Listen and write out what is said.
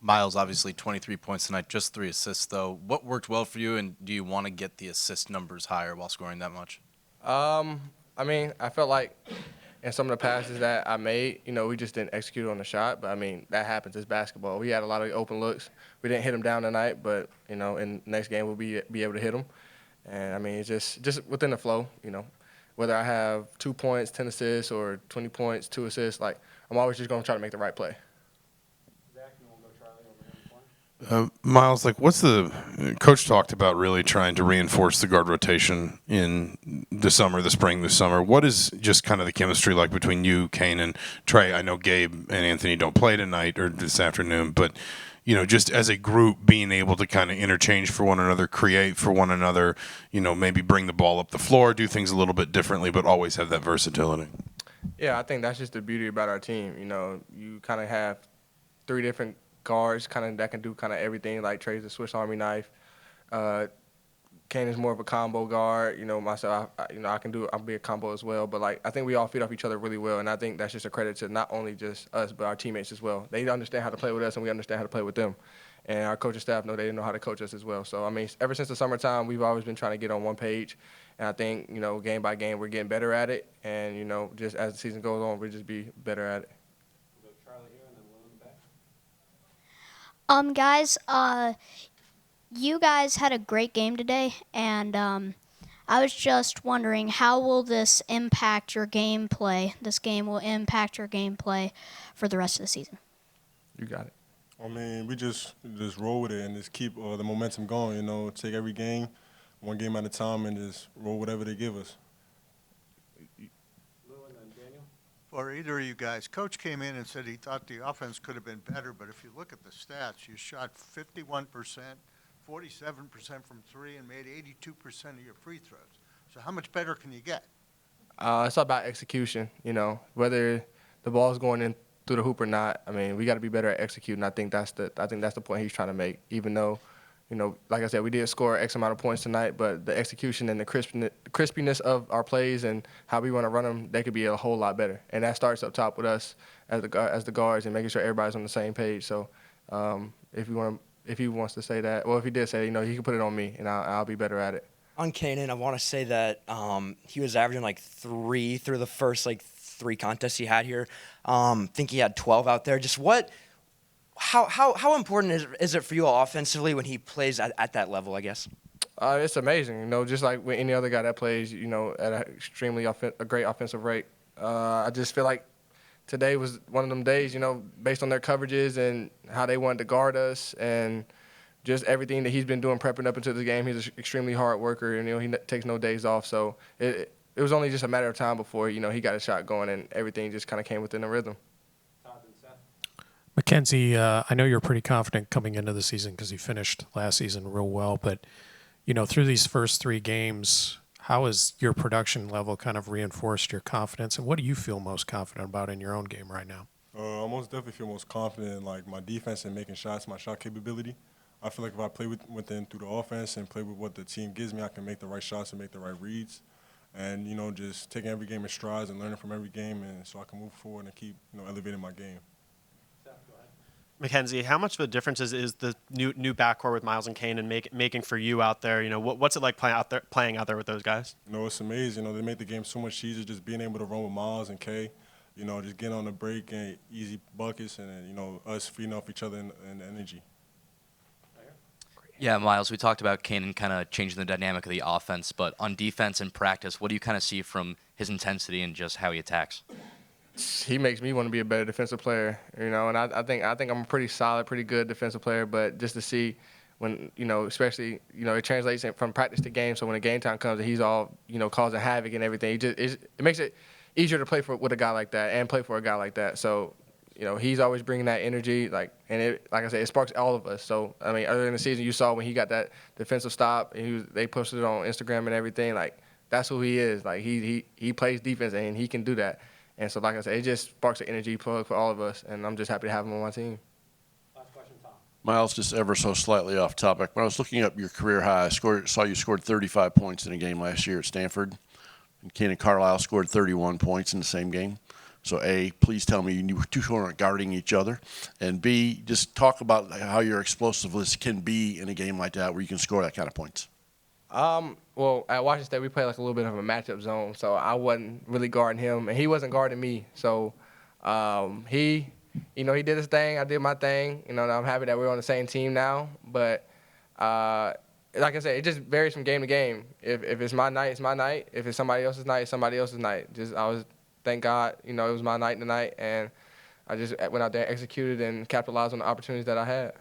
Myles, obviously 23 points tonight, just 3 assists, though. What worked well for you, and do you want to get the assist numbers higher while scoring that much? I mean, I felt like in some of the passes that I made, we just didn't execute on the shot. But, I mean, that happens. It's basketball. We had a lot of open looks. We didn't hit them down tonight, but, in the next game we'll be able to hit them. And, I mean, it's just within the flow, Whether I have 2 points, 10 assists, or 20 points, 2 assists, like, I'm always just going to try to make the right play. Myles, what's the coach talked about really trying to reinforce the guard rotation in the spring, this summer. What is just kind of the chemistry like between you, Kane, and Trey? I know Gabe and Anthony don't play tonight or this afternoon, but just as a group being able to kind of interchange for one another, create for one another, maybe bring the ball up the floor, do things a little bit differently, but always have that versatility. Yeah, I think that's just the beauty about our team. You kind of have 3 different guards that can do everything. Like Trey's a Swiss Army knife. Kane is more of a combo guard. Myself, I'll be a combo as well. But I think we all feed off each other really well, and I think that's just a credit to not only just us but our teammates as well. They understand how to play with us, and we understand how to play with them. And our coaching staff they know how to coach us as well. So I mean, ever since the summertime, we've always been trying to get on one page. And I think game by game, we're getting better at it. And just as the season goes on, we'll just be better at it. Guys, you guys had a great game today, and I was just wondering, how will this impact your gameplay? This game will impact your gameplay for the rest of the season. You got it. I mean, we just roll with it and just keep the momentum going. Take every game, one game at a time, and just roll whatever they give us. For either of you guys, Coach came in and said he thought the offense could have been better, but if you look at the stats, you shot 51%, 47% from 3, and made 82% of your free throws. So how much better can you get? It's all about execution, whether the ball's going in through the hoop or not. I mean, we got to be better at executing. I think that's the point he's trying to make, even though like I said, we did score X amount of points tonight, but the execution and the crispiness of our plays and how we want to run them, they could be a whole lot better. And that starts up top with us as the guards and making sure everybody's on the same page. So if he wants to say that, well, if he did say, he can put it on me, and I'll be better at it. On Kanan, I want to say that he was averaging 3 through the first 3 contests he had here. Think he had 12 out there. Just How important is it for you all offensively when he plays at that level, I guess? It's amazing, just like with any other guy that plays, at an extremely a great offensive rate. I just feel like today was one of them days, based on their coverages and how they wanted to guard us and just everything that he's been doing prepping up into the game. He's an extremely hard worker, and he takes no days off. So it was only just a matter of time before, he got a shot going, and everything just kind of came within the rhythm. Mackenzie, I know you're pretty confident coming into the season because you finished last season real well, but through these first 3 games, how has your production level kind of reinforced your confidence, and what do you feel most confident about in your own game right now? I most definitely feel most confident in my defense and making shots, my shot capability. I feel like if I play within through the offense and play with what the team gives me, I can make the right shots and make the right reads, and just taking every game in strides and learning from every game, and so I can move forward and keep elevating my game. Mackenzie, how much of a difference is the new backcourt with Myles and Kane and making for you out there? What's it like playing out there with those guys? It's amazing. They make the game so much easier just being able to run with Myles and Kay. Just getting on the break and easy buckets, and then, us feeding off each other and energy. Yeah, Myles, we talked about Kane kind of changing the dynamic of the offense, but on defense and practice, what do you kind of see from his intensity and just how he attacks? He makes me want to be a better defensive player, and I think I'm a pretty solid, pretty good defensive player. But just to see when, especially, it translates from practice to game. So when the game time comes, and he's all, causing havoc and everything, it makes it easier to play with a guy like that and play for a guy like that. So, he's always bringing that energy, like I said, it sparks all of us. So I mean, earlier in the season, you saw when he got that defensive stop, and they posted it on Instagram and everything. Like, that's who he is. Like, he plays defense, and he can do that. And so, like I said, it just sparks an energy plug for all of us, and I'm just happy to have him on my team. Last question, Tom. Myles, just ever so slightly off topic. When I was looking up your career high, I saw you scored 35 points in a game last year at Stanford. And Kenan Carlisle scored 31 points in the same game. So A, please tell me you two aren't guarding each other. And B, just talk about how your explosiveness can be in a game like that where you can score that kind of points. Well, at Washington State, we played like a little bit of a matchup zone, so I wasn't really guarding him, and he wasn't guarding me. So he did his thing, I did my thing. And I'm happy that we're on the same team now. But like I said, it just varies from game to game. If it's my night, it's my night. If it's somebody else's night, it's somebody else's night. Thank God, it was my night tonight, and I just went out there, executed, and capitalized on the opportunities that I had.